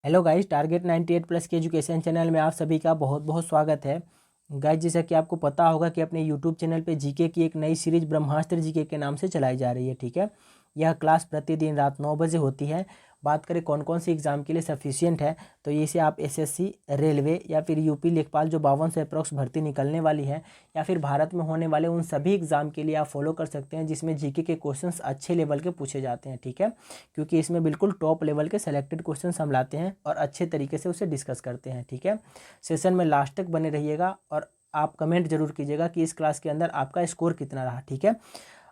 Hello guys, target 98 plus के education channel में आप सभी का बहुत बहुत स्वागत है। गाइस, जैसा कि आपको पता होगा कि अपने यूट्यूब चैनल पे जीके की एक नई सीरीज ब्रह्मास्त्र जीके के नाम से चलाई जा रही है। ठीक है, यह क्लास प्रतिदिन रात 9 बजे होती है। बात करें कौन कौन सी एग्ज़ाम के लिए सफिशियंट है, तो इसे आप एसएससी, रेलवे या फिर यूपी लेखपाल जो 52 से अप्रोक्स भर्ती निकलने वाली है, या फिर भारत में होने वाले उन सभी एग्ज़ाम के लिए आप फॉलो कर सकते हैं जिसमें जीके के क्वेश्चंस अच्छे लेवल के पूछे जाते हैं। ठीक है, क्योंकि इसमें बिल्कुल टॉप लेवल के सेलेक्टेड क्वेश्चंस हम लाते हैं और अच्छे तरीके से उसे डिस्कस करते हैं। ठीक है, सेशन में लास्ट तक बने रहिएगा और आप कमेंट जरूर कीजिएगा कि इस क्लास के अंदर आपका स्कोर कितना रहा। ठीक है,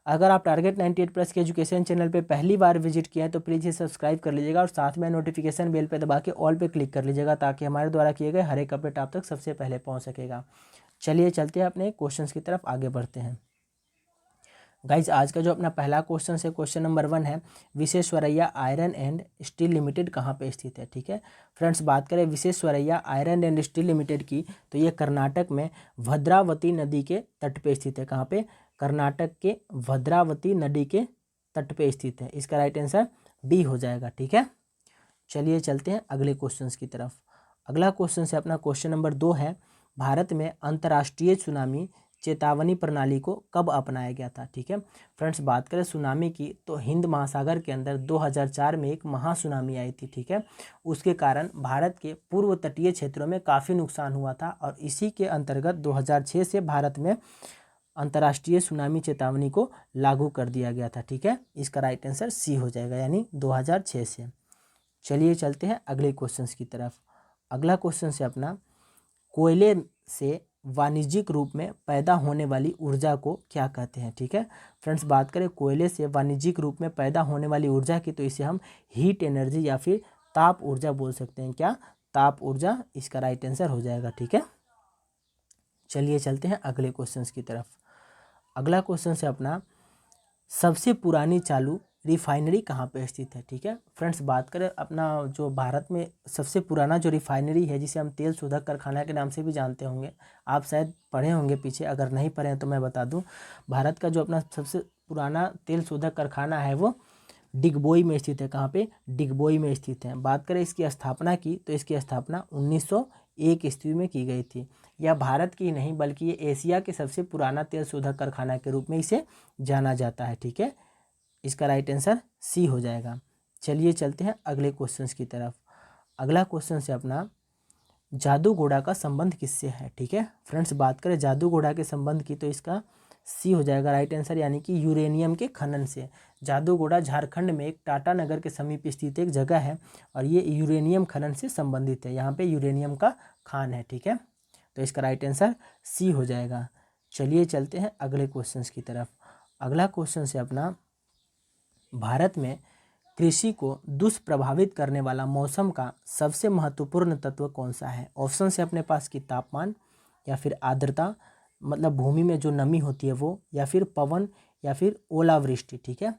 अगर आप टारगेट 98 प्लस के एजुकेशन चैनल पे पहली बार विजिट किए हैं तो प्लीज़ इसे सब्सक्राइब कर लीजिएगा और साथ में नोटिफिकेशन बेल पे दबा के ऑल पे क्लिक कर लीजिएगा ताकि हमारे द्वारा किए गए हर एक अपडेट आप तक सबसे पहले पहुंच सकेगा। चलिए चलते हैं अपने क्वेश्चंस की तरफ आगे बढ़ते हैं। गाइज, आज का जो अपना पहला क्वेश्चन है, क्वेश्चन नंबर 1 है, Visvesvaraya iron and steel limited कहाँ पे स्थित है। ठीक है फ्रेंड्स, बात करें Visvesvaraya iron and steel limited की तो ये कर्नाटक में भद्रावती नदी के तट पे स्थित है। कहाँ पे? कर्नाटक के भद्रावती नदी के तट पे स्थित है। इसका राइट आंसर डी हो जाएगा। ठीक है, चलिए चलते हैं अगले क्वेश्चन की तरफ। अगला क्वेश्चन है अपना क्वेश्चन नंबर 2 है, भारत में अंतर्राष्ट्रीय सुनामी चेतावनी प्रणाली को कब अपनाया गया था। ठीक है फ्रेंड्स, बात करें सुनामी की तो हिंद महासागर के अंदर 2004 में एक महासुनामी आई थी। ठीक है, उसके कारण भारत के पूर्व तटीय क्षेत्रों में काफ़ी नुकसान हुआ था और इसी के अंतर्गत 2006 से भारत में अंतर्राष्ट्रीय सुनामी चेतावनी को लागू कर दिया गया था। ठीक है, इसका राइट आंसर सी हो जाएगा, यानी 2006 से। चलिए चलते हैं अगले क्वेश्चन की तरफ। अगला क्वेश्चन है अपना, कोयले से वाणिज्यिक रूप में पैदा होने वाली ऊर्जा को क्या कहते हैं। ठीक है फ्रेंड्स, बात करें कोयले से वाणिज्यिक रूप में पैदा होने वाली ऊर्जा की तो इसे हम हीट एनर्जी या फिर ताप ऊर्जा बोल सकते हैं। क्या? ताप ऊर्जा, इसका राइट आंसर हो जाएगा। ठीक है, चलिए चलते हैं अगले क्वेश्चन की तरफ। अगला क्वेश्चन है अपना, सबसे पुरानी चालू रिफाइनरी कहाँ पे स्थित है। ठीक है फ्रेंड्स, बात करें अपना जो भारत में सबसे पुराना जो रिफाइनरी है, जिसे हम तेल शोधक कारखाना के नाम से भी जानते होंगे, आप शायद पढ़े होंगे पीछे, अगर नहीं पढ़े हैं तो मैं बता दूं, भारत का जो अपना सबसे पुराना तेल शोधक कारखाना है वो डिगबोई में स्थित है। कहाँ पे? डिगबोई में स्थित है। बात करें इसकी स्थापना की तो इसकी स्थापना 1901 ईस्वी में की गई थी। यह भारत की नहीं बल्कि ये एशिया के सबसे पुराना तेल शोधक कारखाना के रूप में इसे जाना जाता है। ठीक है, इसका राइट आंसर सी हो जाएगा। चलिए चलते हैं अगले क्वेश्चन की तरफ। अगला क्वेश्चन है अपना, जादू घोड़ा का संबंध किससे है। ठीक है फ्रेंड्स, बात करें जादू घोड़ा के संबंध की तो इसका सी हो जाएगा राइट आंसर, यानी कि यूरेनियम के खनन से। जादू घोड़ा झारखंड में एक टाटा नगर के समीप स्थित एक जगह है और ये यूरेनियम खनन से संबंधित है। यहाँ पे यूरेनियम का खान है। ठीक है, तो इसका राइट आंसर सी हो जाएगा। चलिए चलते हैं अगले क्वेश्चन की तरफ। अगला क्वेश्चन है अपना, भारत में कृषि को दुष्प्रभावित करने वाला मौसम का सबसे महत्वपूर्ण तत्व कौन सा है। ऑप्शन है अपने पास की तापमान, या फिर आर्द्रता, मतलब भूमि में जो नमी होती है वो, या फिर पवन, या फिर ओलावृष्टि। ठीक है,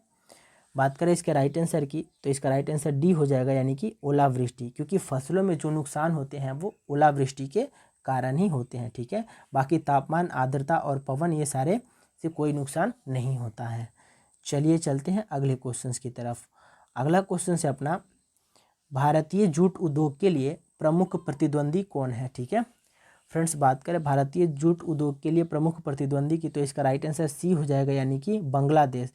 बात करें इसके राइट आंसर की तो इसका राइट आंसर डी हो जाएगा, यानी कि ओलावृष्टि, क्योंकि फसलों में जो नुकसान होते हैं वो ओलावृष्टि के कारण ही होते हैं। ठीक है, बाकी तापमान, आर्द्रता और पवन ये सारे से कोई नुकसान नहीं होता है। चलिए चलते हैं अगले क्वेश्चन की तरफ। अगला क्वेश्चन है अपना, भारतीय जूट उद्योग के लिए प्रमुख प्रतिद्वंदी कौन है। ठीक है फ्रेंड्स, बात करें भारतीय जूट उद्योग के लिए प्रमुख प्रतिद्वंदी की तो इसका राइट आंसर सी हो जाएगा, यानी कि बांग्लादेश।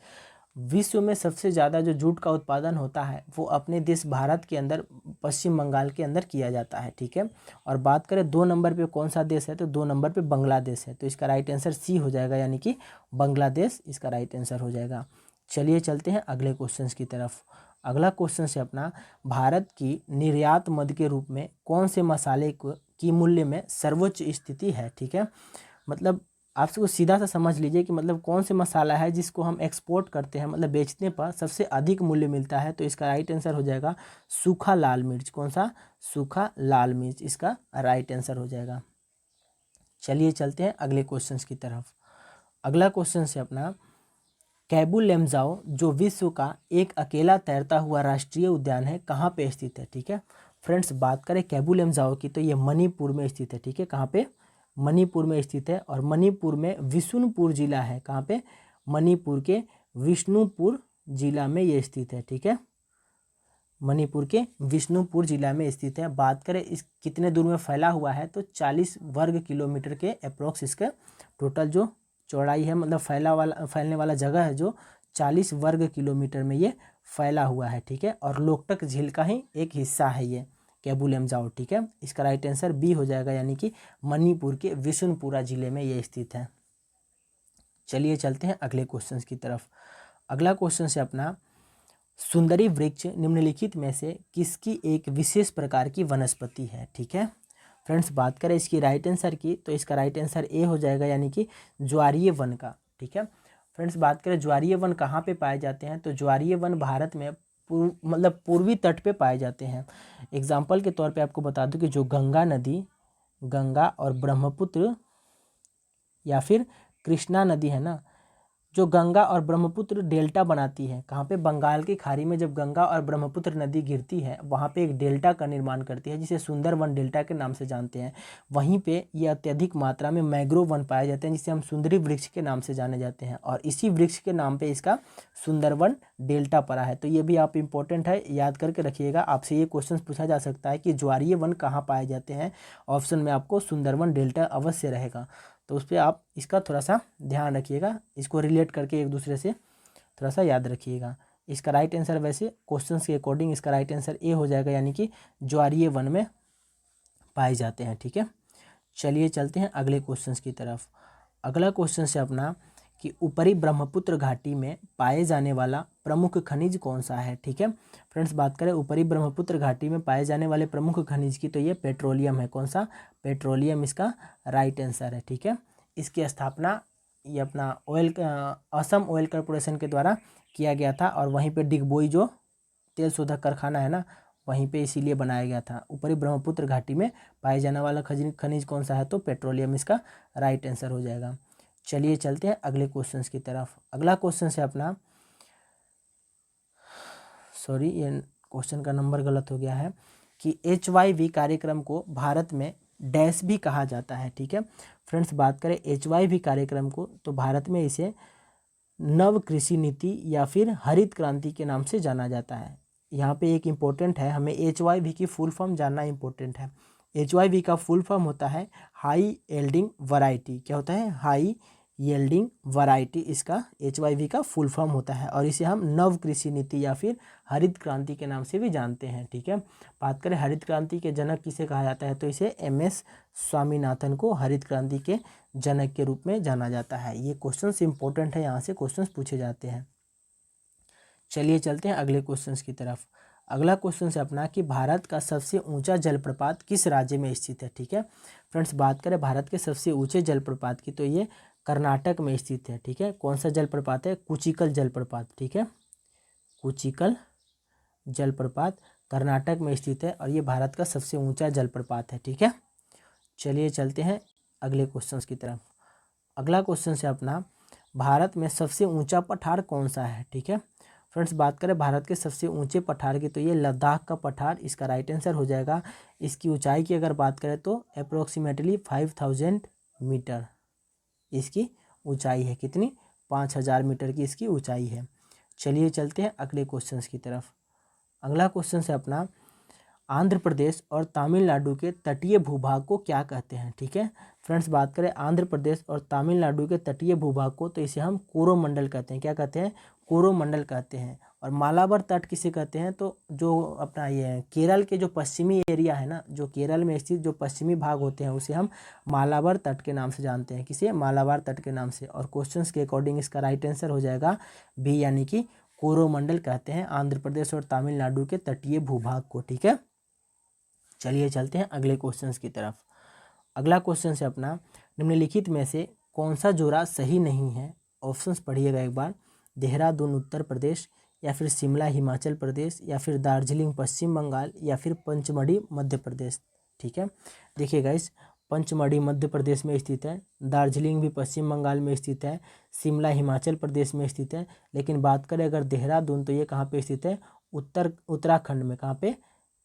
विश्व में सबसे ज़्यादा जो जूट का उत्पादन होता है वो अपने देश भारत के अंदर, पश्चिम बंगाल के अंदर किया जाता है। ठीक है, और बात करें 2 नंबर पे कौन सा देश है तो 2 नंबर पे बांग्लादेश है, तो इसका राइट आंसर सी हो जाएगा, यानी कि बांग्लादेश इसका राइट आंसर हो जाएगा। चलिए चलते हैं अगले क्वेश्चन की तरफ। अगला क्वेश्चन है अपना, भारत की निर्यात मद के रूप में कौन से मसाले की मूल्य में सर्वोच्च स्थिति है। ठीक है, मतलब आप इसको सीधा सा समझ लीजिए कि मतलब कौन से मसाला है जिसको हम एक्सपोर्ट करते हैं, मतलब बेचने पर सबसे अधिक मूल्य मिलता है, तो इसका राइट आंसर हो जाएगा सूखा लाल मिर्च। कौन सा? सूखा लाल मिर्च, इसका राइट आंसर हो जाएगा। चलिए चलते हैं अगले क्वेश्चन की तरफ। अगला क्वेश्चन है अपना, कैबू लेमजाओ जो विश्व का एक अकेला तैरता हुआ राष्ट्रीय उद्यान है कहाँ पे स्थित है। ठीक है फ्रेंड्स, बात करें कैबू लेमजाओ की तो ये मणिपुर में स्थित है। ठीक है, कहाँ पे? मणिपुर में स्थित है और मणिपुर में विष्णुपुर जिला है। कहाँ पे? मणिपुर के विष्णुपुर जिला में ये स्थित है। ठीक है, मणिपुर के विष्णुपुर जिला में स्थित है। बात करें इस कितने दूर में फैला हुआ है तो 40 वर्ग किलोमीटर के अप्रोक्स इसका टोटल जो चौड़ाई है, मतलब फैलने वाला जगह है जो 40 वर्ग किलोमीटर में ये फैला हुआ है। ठीक है, और लोकटक झील का ही एक हिस्सा है ये केबुल लमजाओ। ठीक है, इसका राइट आंसर बी हो जाएगा, यानी कि मणिपुर के विष्णुपुरा जिले में ये स्थित है। चलिए चलते हैं अगले क्वेश्चन की तरफ। अगला क्वेश्चन है अपना, सुंदरी वृक्ष निम्नलिखित में से किसकी एक विशेष प्रकार की वनस्पति है। ठीक है फ्रेंड्स, बात करें इसकी राइट आंसर की तो इसका राइट आंसर ए हो जाएगा, यानी कि ज्वारीय वन का। ठीक है फ्रेंड्स, बात करें ज्वारीय वन कहाँ पे पाए जाते हैं तो ज्वारीय वन भारत में मतलब पूर्वी तट पे पाए जाते हैं। एग्जाम्पल के तौर पे आपको बता दूं कि जो गंगा नदी, गंगा और ब्रह्मपुत्र या फिर कृष्णा नदी है ना, जो गंगा और ब्रह्मपुत्र डेल्टा बनाती है, कहाँ पे, बंगाल की खाड़ी में जब गंगा और ब्रह्मपुत्र नदी गिरती है वहाँ पे एक डेल्टा का निर्माण करती है जिसे सुंदरवन डेल्टा के नाम से जानते हैं। वहीं पे ये अत्यधिक मात्रा में मैंग्रोव वन पाए जाते हैं जिसे हम सुंदरी वृक्ष के नाम से जाने जाते हैं, और इसी वृक्ष के नाम पे इसका सुंदरवन डेल्टा पड़ा है। तो ये भी आप इम्पोर्टेंट है, याद करके रखिएगा। आपसे ये क्वेश्चन पूछा जा सकता है कि ज्वारीय वन कहाँ पाए जाते हैं, ऑप्शन में आपको सुंदरवन डेल्टा अवश्य रहेगा, तो उस पर आप इसका थोड़ा सा ध्यान रखिएगा, इसको रिलेट करके एक दूसरे से थोड़ा सा याद रखिएगा। इसका राइट आंसर वैसे क्वेश्चन के अकॉर्डिंग इसका राइट आंसर ए हो जाएगा, यानी कि ज्वारीय वन में पाए जाते हैं। ठीक है, चलिए चलते हैं अगले क्वेश्चन की तरफ। अगला क्वेश्चन है अपना कि ऊपरी ब्रह्मपुत्र घाटी में पाए जाने वाला प्रमुख खनिज कौन सा है। ठीक है फ्रेंड्स, बात करें ऊपरी ब्रह्मपुत्र घाटी में पाए जाने वाले प्रमुख खनिज की तो ये पेट्रोलियम है। कौन सा, पेट्रोलियम इसका राइट आंसर है। ठीक है, इसकी स्थापना ये अपना असम ऑयल कॉरपोरेशन के द्वारा किया गया था, और वहीं पे डिगबोई जो तेल शोधक कारखाना है ना, वहीं पे इसीलिए बनाया गया था। ऊपरी ब्रह्मपुत्र घाटी में पाए जाने वाला खनिज कौन सा है तो पेट्रोलियम इसका राइट आंसर हो जाएगा। चलिए चलते हैं अगले क्वेश्चन की तरफ। अगला क्वेश्चन है अपना, सॉरी ये क्वेश्चन का नंबर गलत हो गया है, कि HYV कार्यक्रम को भारत में डैश भी कहा जाता है। ठीक है फ्रेंड्स, बात करें HYV कार्यक्रम को तो भारत में इसे नव कृषि नीति या फिर हरित क्रांति के नाम से जाना जाता है। यहाँ पे एक इम्पोर्टेंट है, हमें HYV की फुल फॉर्म जानना इम्पोर्टेंट है। HYV का फुल फॉर्म होता है हाई यील्डिंग वैरायटी। क्या होता है, हाई यील्डिंग वैरायटी, इसका HYV का फुल फॉर्म होता है, और इसे हम नव कृषि नीति या फिर हरित क्रांति के नाम से भी जानते हैं। ठीक है, बात करें हरित क्रांति के जनक किसे कहा जाता है तो इसे MS स्वामीनाथन को हरित क्रांति के जनक के रूप में जाना जाता है। ये क्वेश्चंस इंपॉर्टेंट है, यहाँ से क्वेश्चंस पूछे जाते हैं। चलिए चलते हैं अगले क्वेश्चंस की तरफ। अगला क्वेश्चन है अपना कि भारत का सबसे ऊंचा जलप्रपात किस राज्य में स्थित है। ठीक है फ्रेंड्स, बात करें भारत के सबसे ऊंचे जलप्रपात की तो ये कर्नाटक में स्थित है। ठीक है, कौन सा जलप्रपात है, कुचिकल जलप्रपात। ठीक है, कुचिकल जलप्रपात कर्नाटक में स्थित है, और ये भारत का सबसे ऊंचा जलप्रपात है। ठीक है, चलिए चलते हैं अगले क्वेश्चन की तरफ। अगला क्वेश्चन है अपना, भारत में सबसे ऊंचा पठार कौन सा है। ठीक है फ्रेंड्स, बात करें भारत के सबसे ऊंचे पठार की तो ये लद्दाख का पठार इसका राइट आंसर हो जाएगा। इसकी ऊंचाई की अगर बात करें तो अप्रोक्सीमेटली 5000 मीटर इसकी ऊंचाई है। कितनी, 5000 मीटर की इसकी ऊंचाई है। चलिए चलते हैं अगले क्वेश्चन की तरफ। अगला क्वेश्चन है अपना, आंध्र प्रदेश और तमिलनाडु के तटीय भूभाग को क्या कहते हैं। ठीक है फ्रेंड्स, बात करें आंध्र प्रदेश और तमिलनाडु के तटीय भूभाग को तो इसे हम कोरोमंडल कहते हैं। क्या कहते हैं, कोरोमंडल कहते हैं। और मालाबार तट किसे कहते हैं तो जो अपना ये केरल के जो पश्चिमी एरिया है ना, जो केरल में स्थित जो पश्चिमी भाग होते हैं उसे हम मालाबार तट के नाम से जानते हैं। किसे, मालाबार तट के नाम से। और क्वेश्चंस के अकॉर्डिंग इसका राइट आंसर हो जाएगा बी, यानी कि कोरोमंडल कहते हैं आंध्र प्रदेश और तमिलनाडु के तटीय भूभाग को। ठीक है, चलिए चलते हैं अगले क्वेश्चन की तरफ। अगला क्वेश्चन है अपना, निम्नलिखित में से कौन सा जोड़ा सही नहीं है। ऑप्शंस पढ़िएगा एक बार, देहरादून उत्तर प्रदेश, या फिर शिमला हिमाचल प्रदेश, या फिर दार्जिलिंग पश्चिम बंगाल, या फिर पंचमढ़ी मध्य प्रदेश। ठीक है, देखिए गाइस, पंचमढ़ी मध्य प्रदेश में स्थित है, दार्जिलिंग भी पश्चिम बंगाल में स्थित है, शिमला हिमाचल प्रदेश में स्थित है, लेकिन बात करें अगर देहरादून तो ये कहाँ पे स्थित है, उत्तराखंड में। कहाँ पे,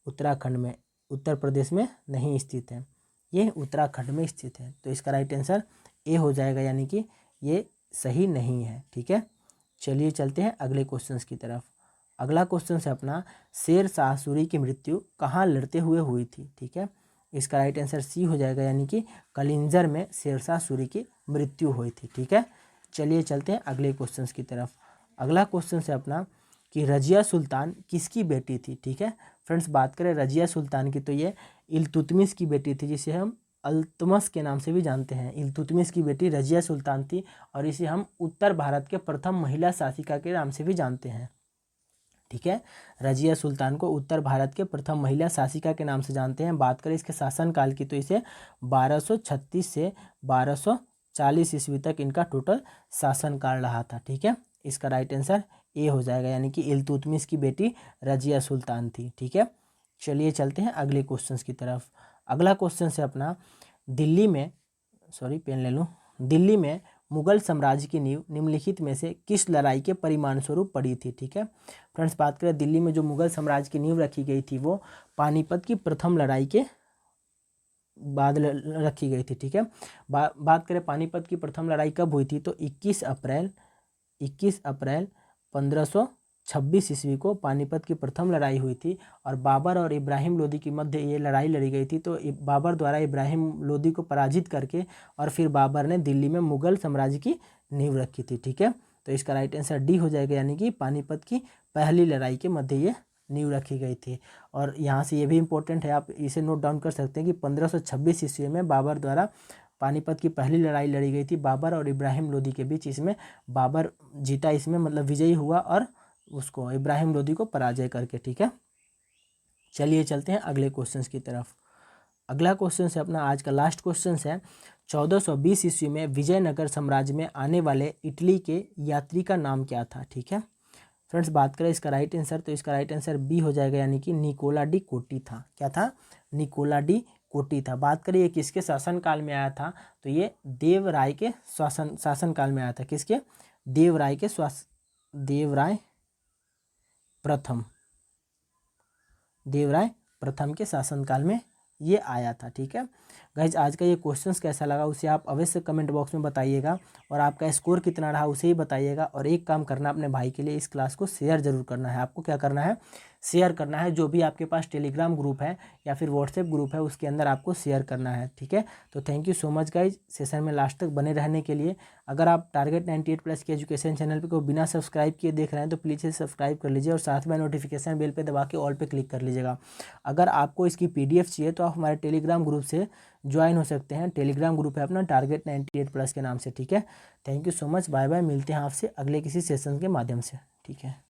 उत्तराखंड में, उत्तर प्रदेश में नहीं स्थित है, ये उत्तराखंड में स्थित है। तो इसका राइट आंसर ए हो जाएगा, यानी कि ये सही नहीं है। ठीक है, चलिए चलते हैं अगले क्वेश्चन की तरफ। अगला क्वेश्चन है अपना, शेर शाह सूरी की मृत्यु कहाँ लड़ते हुए हुई थी, ठीक है। इसका राइट आंसर सी हो जाएगा, यानी कि कलिंजर में शेर शाह सूरी की मृत्यु हुई थी, ठीक है। चलिए चलते हैं अगले क्वेश्चन की तरफ। अगला क्वेश्चन है अपना कि रजिया सुल्तान किसकी बेटी थी, ठीक है। फ्रेंड्स, बात करें रजिया सुल्तान की तो ये इल्तुतमिश की बेटी थी, जिसे हम अल्तमस के नाम से भी जानते हैं। इल्तुतमिश की बेटी रजिया सुल्तान थी और इसे हम उत्तर भारत के प्रथम महिला शासिका के नाम से भी जानते हैं, ठीक है। रजिया सुल्तान को उत्तर भारत के प्रथम महिला शासिका के नाम से जानते हैं। बात करें इसके शासनकाल की तो इसे 1236 से 1240 ईस्वी तक इनका टोटल शासनकाल रहा था, ठीक है। इसका राइट आंसर ए हो जाएगा, यानी कि इल्तुतमिश की बेटी रजिया सुल्तान थी, ठीक है। चलिए चलते हैं अगले क्वेश्चन की तरफ। अगला क्वेश्चन है अपना, दिल्ली में दिल्ली में मुगल साम्राज्य की नींव निम्नलिखित में से किस लड़ाई के परिणाम स्वरूप पड़ी थी, ठीक है। फ्रेंड्स, बात करें दिल्ली में जो मुगल साम्राज्य की नींव रखी गई थी वो पानीपत की प्रथम लड़ाई के बाद रखी गई थी, ठीक है। बात करें पानीपत की प्रथम लड़ाई कब हुई थी तो 21 अप्रैल 1526 ईस्वी को पानीपत की प्रथम लड़ाई हुई थी और बाबर और इब्राहिम लोदी के मध्य ये लड़ाई लड़ी गई थी। तो बाबर द्वारा इब्राहिम लोदी को पराजित करके और फिर बाबर ने दिल्ली में मुगल साम्राज्य की नींव रखी थी, ठीक है। तो इसका राइट आंसर डी हो जाएगा, यानी कि पानीपत की पहली लड़ाई के मध्य ये नींव रखी गई थी। और यहाँ से ये भी इम्पोर्टेंट है, आप इसे नोट डाउन कर सकते हैं कि 1526 ईस्वी में बाबर द्वारा पानीपत की पहली लड़ाई लड़ी गई थी बाबर और इब्राहिम लोदी के बीच। इसमें बाबर जीता, इसमें मतलब विजयी हुआ और उसको इब्राहिम लोदी को पराजय करके, ठीक है। चलिए चलते हैं अगले क्वेश्चन की तरफ। अगला क्वेश्चन है अपना आज का लास्ट क्वेश्चन है, 1420 ईस्वी में विजयनगर साम्राज्य में आने वाले इटली के यात्री का नाम क्या था, ठीक है। फ्रेंड्स, बात करें इसका राइट आंसर तो इसका राइट आंसर बी हो जाएगा, यानी कि निकोला डी कोटी था। क्या था? निकोला डी कोटी था। बात करें ये किसके शासनकाल में आया था तो ये देवराय के शासनकाल में आया था। किसके? देवराय के देवराय प्रथम के शासनकाल में ये आया था, ठीक है। गाइज, आज का ये क्वेश्चंस कैसा लगा उसे आप अवश्य कमेंट बॉक्स में बताइएगा और आपका स्कोर कितना रहा उसे ही बताइएगा। और एक काम करना, अपने भाई के लिए इस क्लास को शेयर जरूर करना है। आपको क्या करना है? शेयर करना है। जो भी आपके पास टेलीग्राम ग्रुप है या फिर व्हाट्सएप ग्रुप है उसके अंदर आपको शेयर करना है, ठीक है। तो thank you so much guys session में लास्ट तक बने रहने के लिए। अगर आप टारगेट 98+ के एजुकेशन चैनल पे को बिना सब्सक्राइब किए देख रहे हैं तो प्लीज़ इसे सब्सक्राइब कर लीजिए और साथ में नोटिफिकेशन बेल पे दबा के ऑल पे क्लिक कर लीजिएगा। अगर आपको इसकी PDF चाहिए तो आप हमारे टेलीग्राम ग्रुप से ज्वाइन हो सकते हैं। टेलीग्राम ग्रुप है अपना टारगेट 98+ के नाम से, ठीक है। Thank you so much, bye bye. मिलते हैं आपसे अगले किसी सेशन के माध्यम से, ठीक है।